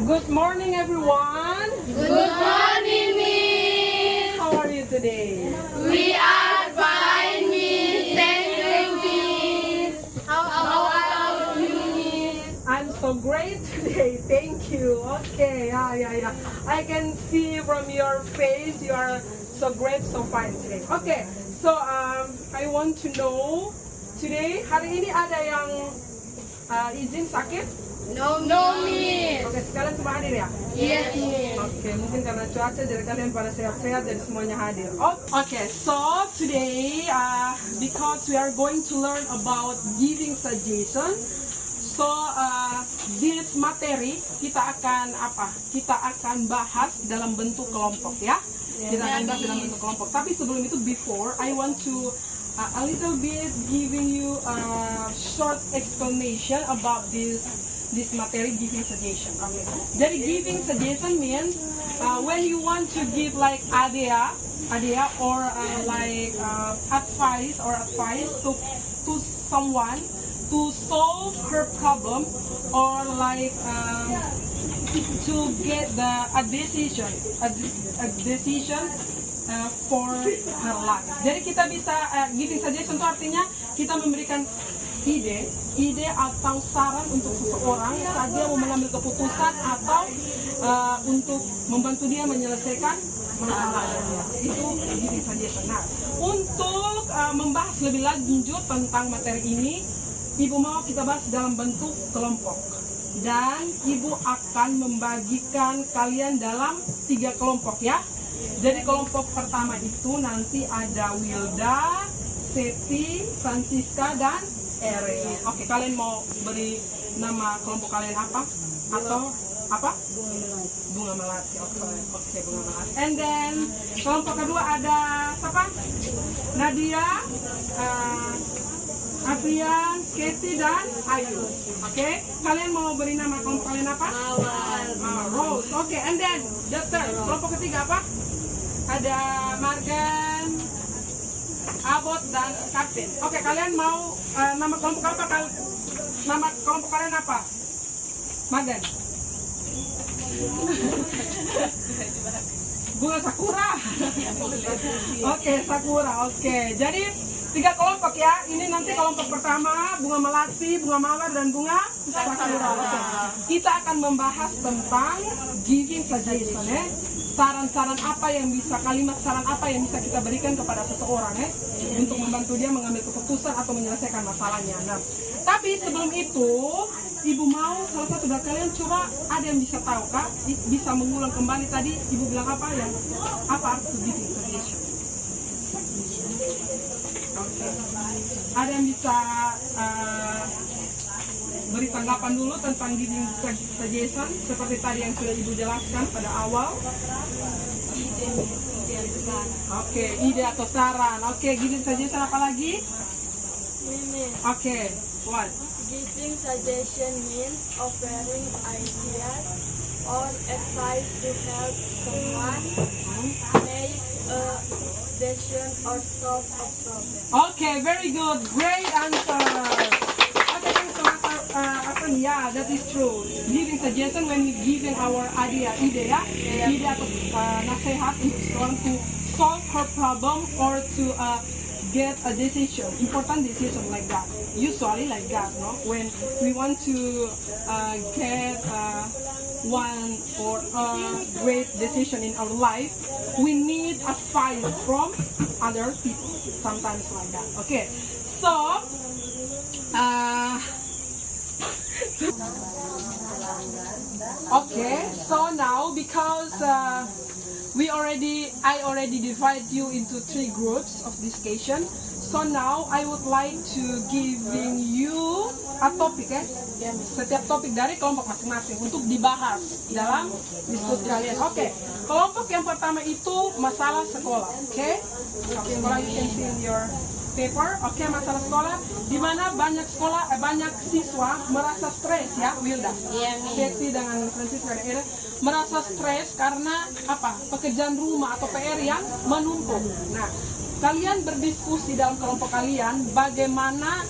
Good morning, everyone. Good morning, Miss. How are you today? We are fine, Miss. Thank you, Miss. How about you, Miss? I'm so great today. Thank you. Okay, yeah. I can see from your face you are so great, so fine today. Okay, so I want to know today, hari ini ada yang izin sakit? No, Miss. Oke, sekalian semua hadir ya? Yes, Miss. Oke, mungkin karena cuaca jadi kalian pada sehat-sehat jadi semuanya hadir. Okay, so today because we are going to learn about giving suggestion, so this materi kita akan bahas dalam bentuk kelompok ya. Kita akan bahas dalam bentuk kelompok. Tapi sebelum itu, before I want to a little bit giving you a short explanation about this materi giving suggestion. Okay. Jadi giving suggestion means when you want to give like idea or advice to someone to solve her problem or like to get a decision for her life. Jadi kita bisa giving suggestion itu artinya kita memberikan ide atau saran untuk seseorang saat dia mau mengambil keputusan atau untuk membantu dia menyelesaikan masalahnya. Itu giving suggestion. Nah, untuk membahas lebih lanjut tentang materi ini, Ibu mau kita bahas dalam bentuk kelompok. Dan Ibu akan membagikan kalian dalam 3 kelompok ya. Jadi kelompok pertama itu nanti ada Wilda, Seti, Francisca, dan Erin. Oke, kalian mau beri nama kelompok kalian apa? Atau apa? Bunga Melati. Oke, Bunga Melati. And then kelompok kedua ada siapa? Nadia, Aprian, Katie, dan Ayu. Oke, kalian mau beri nama kelompok kalian apa? Rose. Oke, and then the third, kelompok ketiga apa? Ada Margan, Abot, dan Kapten. Oke, kalian mau nama kelompok apa? Nama kelompok kalian apa? Margan. Bunga Sakura. Oke, Sakura. Oke, jadi 3 kelompok ya. Ini nanti kelompok pertama Bunga Melati, Bunga Mawar, dan Bunga Sakura. Oke. Kita akan membahas tentang giving suggestion ya. Saran apa yang bisa kita berikan kepada seseorang ya, untuk membantu dia mengambil keputusan atau menyelesaikan masalahnya. Nah, tapi sebelum itu Ibu mau salah satu dari kalian coba, ada yang bisa tahu kah? Bisa mengulang kembali tadi Ibu bilang apa arti giving suggestion? Okay. Ada yang bisa beri tanggapan dulu tentang giving suggestion seperti tadi yang sudah Ibu jelaskan pada awal? Oke, ide atau saran. Oke, giving suggestion apa lagi? Oke, what? Giving suggestion means offering ideas or advice to help someone make a decision or solve a problem. Okay, very good. Great answer. Okay, thanks so much. Yeah, that is true. Giving suggestion when we giving our ide atau nasihat untuk seorang to solve her problem or to get a decision, important decision like that. Usually like that, no? When we want to get one or a great decision in our life, we need advice from other people. Sometimes like that. Okay, so okay, so now because I already divide you into 3 groups of discussion. So now I would like to giving you a topic ya. Setiap topik dari kelompok masing-masing untuk dibahas dalam diskusi kalian. Oke, kelompok yang pertama itu masalah sekolah. Oke, sekolah you can see in your paper. Oke, masalah sekolah di mana banyak siswa merasa stres ya, Wilda. Seti dengan Francisca dan Ira merasa stres karena apa? Pekerjaan rumah atau PR yang menumpuk. Nah, kalian berdiskusi dalam kelompok kalian bagaimana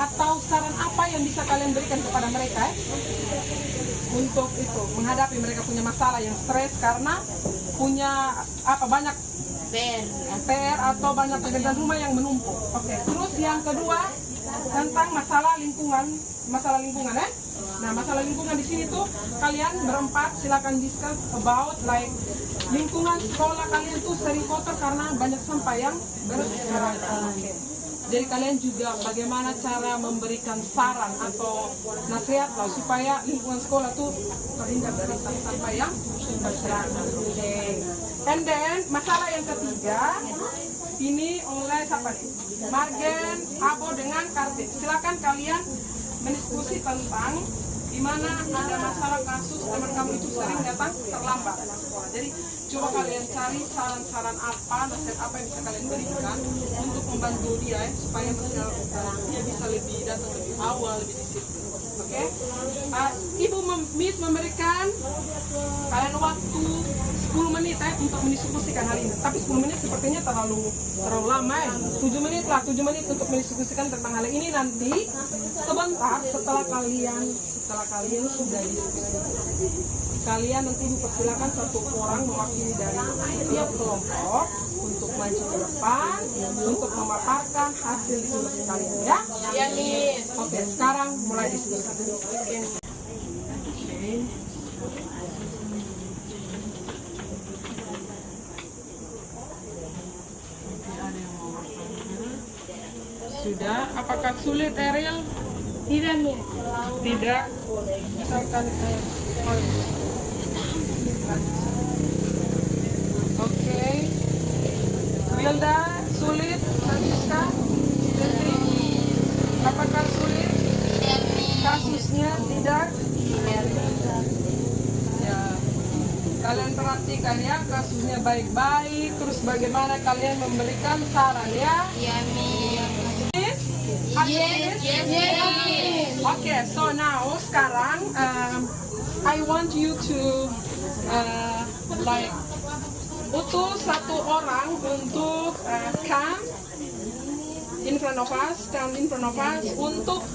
atau saran apa yang bisa kalian berikan kepada mereka untuk itu menghadapi mereka punya masalah yang stres karena punya banyak PR atau banyak pekerjaan rumah yang menumpuk. Oke. Terus yang kedua tentang masalah lingkungan ya. Nah, masalah lingkungan di sini tuh kalian berempat silakan discuss about like lingkungan sekolah kalian tuh sering kotor karena banyak sampah yang berserakan. Oke. Jadi kalian juga bagaimana cara memberikan saran atau nasihat lah supaya lingkungan sekolah tuh terhindar dari sampah yang berserakan. Oke. And then masalah yang ketiga ini oleh siapa nih? Margen, Abo dengan Kartik. Silakan kalian mendiskusi tentang di mana ada masalah kasus teman kamu itu sering datang terlambat ke sekolah. Jadi coba kalian cari saran-saran apa, nasihat apa yang bisa kalian berikan untuk membantu dia supaya dia bisa lebih datang lebih awal, lebih disiplin. Oke? Ibu Miss memberikan kalian waktu 10 menit untuk mendiskusikan hal ini. Tapi 10 menit sepertinya terlalu lama ya. 7 menit untuk mendiskusikan tentang hal ini. Nanti sebentar setelah kalian sudah diskusi, kalian nanti dipersilakan satu orang mewakili dari setiap kelompok untuk maju ke depan untuk memaparkan hasil diskusi kalian ya. Oke, sekarang mulai diskusi. Sudah, apakah sulit Ariel? Tidak, Miss. Tidak. Misalkan oke. Wilda, sulit. Francisca, Sendri. Apakah sulit? Kasusnya tidak. Ya. Kalian perhatikan ya kasusnya baik-baik. Terus bagaimana kalian memberikan saran ya? Iya, Miss. Yes. Okay, so now sekarang I want you to like utus satu orang untuk stand in front of us untuk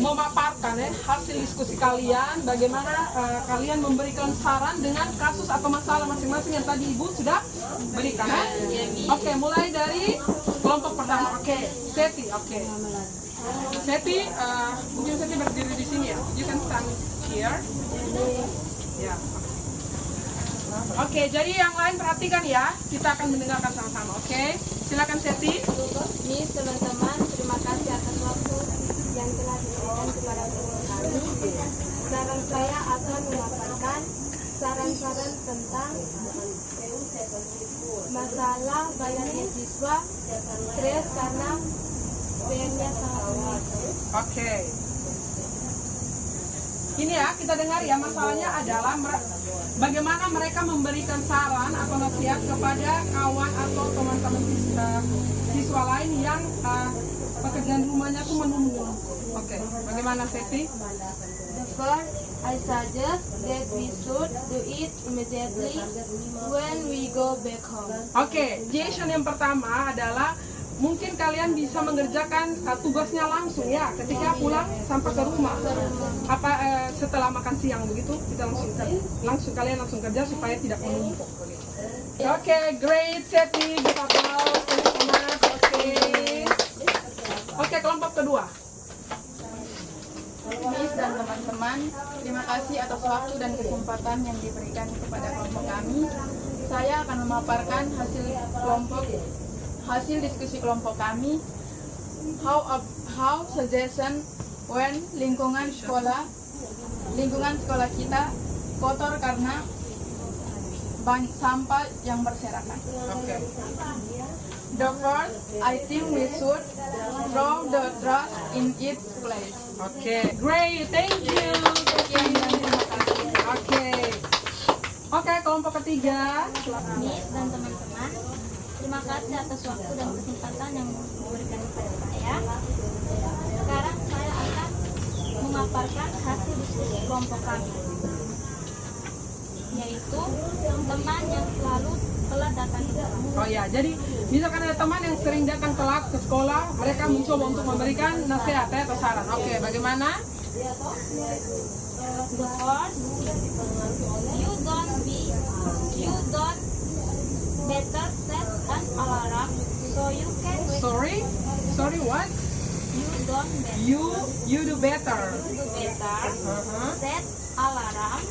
memaparkan hasil diskusi kalian, bagaimana kalian memberikan saran dengan kasus atau masalah masing-masing yang tadi Ibu sudah berikan. Oke, mulai dari kelompok pertama. Oke, Seti. Oke. Seti, mungkin Seti berdiri di sini ya. You can stand here. Ya. Oke, jadi yang lain perhatikan ya. Kita akan mendengarkan sama-sama. Oke, silakan Seti. Miss, teman-teman, terima kasih atas waktu yang telah diberikan kepada kami. Sekarang saya akan memaparkan saran-saran tentang masalah banyaknya siswa stres karena PR-nya sangat rumit. Oke. Ini ya, kita dengar ya, masalahnya adalah bagaimana mereka memberikan saran atau nasihat kepada kawan atau teman-teman siswa lain yang pekerjaan rumahnya tuh menumpuk. Oke, bagaimana Seti? The first, I suggest that we should do it immediately when we go back home. Oke, Jason yang pertama adalah mungkin kalian bisa mengerjakan tugasnya langsung ya ketika pulang sampai ke rumah. Setelah makan siang begitu kita kalian langsung kerja supaya tidak menumpuk. Oke, great Seti, give applause. Oke, kelompok kedua. Miss dan teman-teman, terima kasih atas waktu dan kesempatan yang diberikan kepada kelompok kami. Saya akan memaparkan hasil diskusi kelompok kami. How suggestion when lingkungan sekolah kita kotor karena banyak sampah yang berserakan. Oke. The first, I think we should throw the trash in its place. Oke, great, thank you. Oke, kelompok ketiga. Miss dan teman-teman, terima kasih atas waktu dan kesempatan yang diberikan kepada saya. Sekarang saya akan memaparkan hasil diskusi kelompok kami, yaitu teman yang selalu telat datang ke sekolah. Oh ya, jadi misalkan ada teman yang sering datang telat ke sekolah, mereka mencoba untuk memberikan nasihat atau saran. Oke, bagaimana? The first, you don't better set an alarm so you can wake. Sorry, what? You do better. Set alarm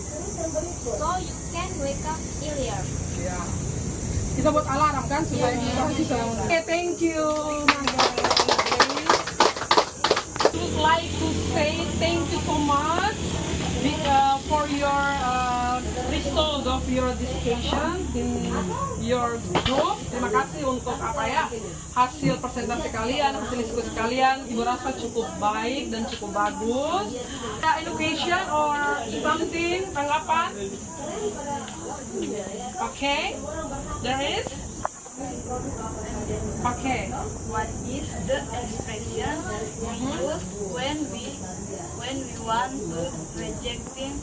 so you can wake up earlier. Ya. Kita buat alarm kan supaya kita bisa. Okay, thank you. I would like to say thank you so much for your result of your discussion in your group. Terima kasih untuk hasil presentasi kalian, hasil diskusi kalian. Ibu rasa cukup baik dan cukup bagus. Education or something, tanggapan? Okay, there is. Okay. What is the expression we use when we want to rejecting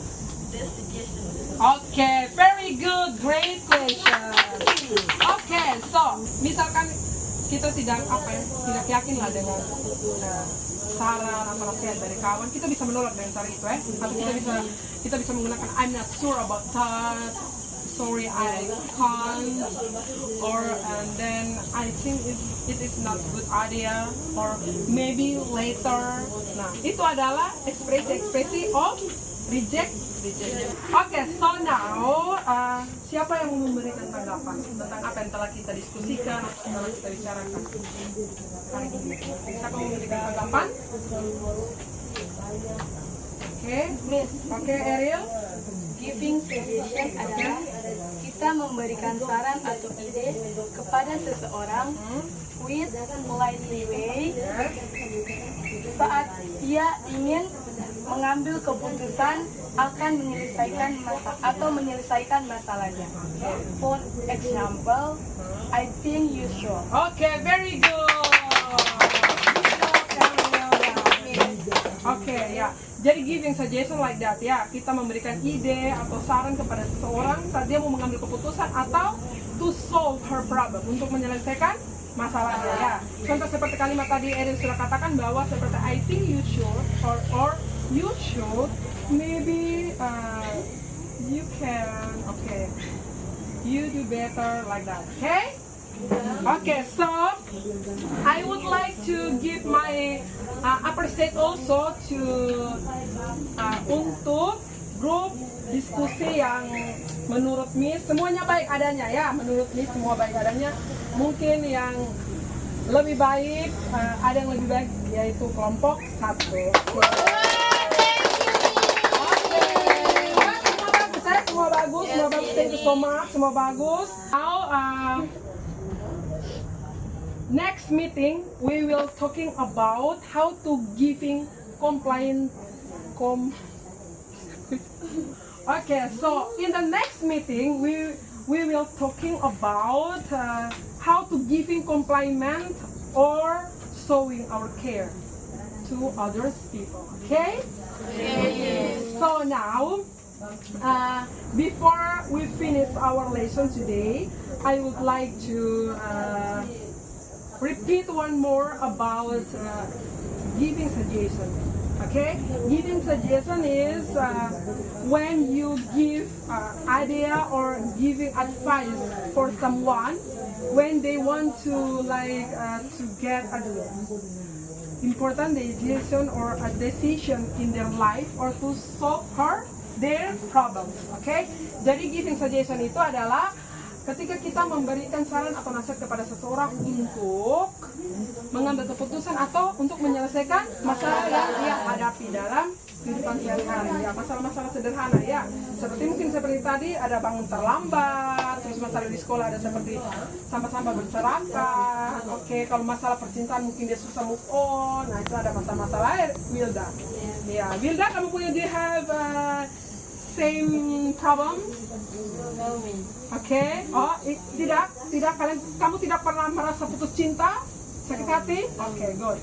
the suggestion? Okay, very good, great question. Okay, so misalkan kita tidak yakin lah dengan saran atau nasihat dari kawan, kita bisa menolak dengan cara itu atau kita bisa menggunakan I'm not sure about that, sorry I can't, or and then I think it is not good idea, or maybe later. Nah, itu adalah ekspresi of reject. Oke, so now siapa yang mau memberikan tanggapan tentang apa yang telah kita diskusikan, telah kita bicarakan hari ini? Siapa mau memberikan tanggapan? Oke, Ariel. Giving suggestion adalah kita memberikan saran atau ide kepada seseorang with politely way saat dia ingin mengambil keputusan akan menyelesaikan masalahnya. For example, I think you should. Okay, very good. Okay, ya. Jadi giving suggestion like that ya, kita memberikan ide atau saran kepada seseorang saat dia mau mengambil keputusan atau to solve her problem, untuk menyelesaikan masalahnya ya. Contoh seperti kalimat tadi Erin sudah katakan bahwa seperti I think you should or you should, maybe you can, okay, you do better like that, okay? Okay, so I would like to give my appreciate also to untuk grup diskusi yang menurut Miss semuanya baik adanya ya, menurut Miss semua baik adanya. Mungkin yang lebih baik, ada yang lebih baik yaitu kelompok 1. Semua bagus, thank you so much, semua bagus. Now, next meeting we will talking about how to giving complaint. Okay, so in the next meeting we will talking about how to giving compliment or showing our care to other people. Okay? So now, before we finish our lesson today, I would like to repeat one more about giving suggestion. Okay, giving suggestion is when you give idea or giving advice for someone when they want to to get a important decision or a decision in their life or to solve their problems. Okay, jadi giving suggestion itu adalah ketika kita memberikan saran atau nasihat kepada seseorang untuk mengambil keputusan atau untuk menyelesaikan masalah yang dia hadapi dalam kehidupan sehari-hari ya, masalah-masalah sederhana ya, seperti tadi ada bangun terlambat, terus masalah di sekolah ada seperti sampah-sampah berserakan. Oke, kalau masalah percintaan mungkin dia susah move on, nah itu ada masalah-masalah. Wilda, ya Wilda, kamu punya, do you have same problem? Oke, tidak, kamu tidak pernah merasa putus cinta, sakit hati? Oke, good.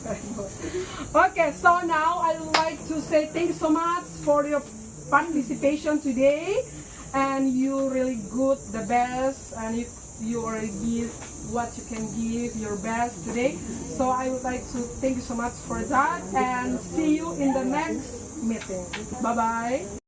Okay, so now I would like to say thank you so much for your participation today, and you really good, the best, and you already give what you can give your best today. So I would like to thank you so much for that, and see you in the next meeting. Bye-bye.